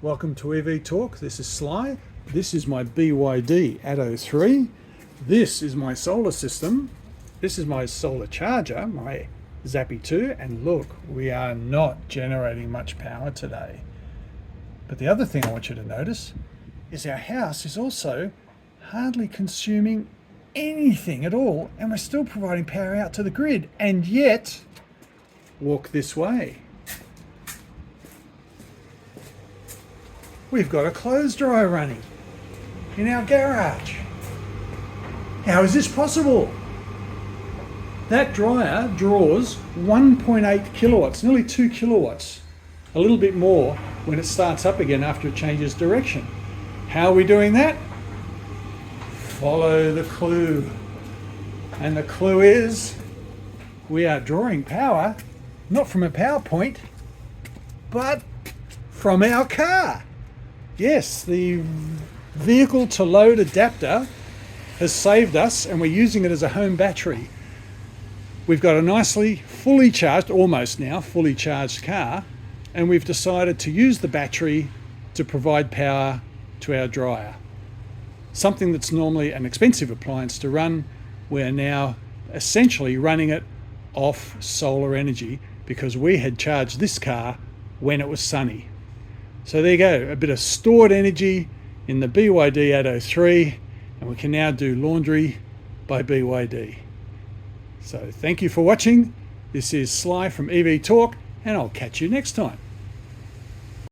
Welcome to EV Talk. This is Sly. This is my BYD Atto3. This is my solar system. This is my solar charger, my Atto3. And look, we are not generating much power today. But the other thing I want you to notice is our house is also hardly consuming anything at all, and we're still providing power out to the grid. And yet, walk this way. We've got a clothes dryer running in our garage. How is this possible? That dryer draws 1.8 kilowatts, nearly 2 kilowatts, a little bit more when it starts up again after it changes direction. How are we doing that? Follow the clue. And the clue is we are drawing power, not from a power point, but from our car. Yes, the vehicle to load adapter has saved us, and we're using it as a home battery. We've got a nicely fully charged, almost now fully charged car, and we've decided to use the battery to provide power to our dryer. Something that's normally an expensive appliance to run, we're now essentially running it off solar energy because we had charged this car when it was sunny. So there you go, a bit of stored energy in the BYD Atto3, and we can now do laundry by BYD. So thank you for watching. This is Sly from EV Talk, and I'll catch you next time.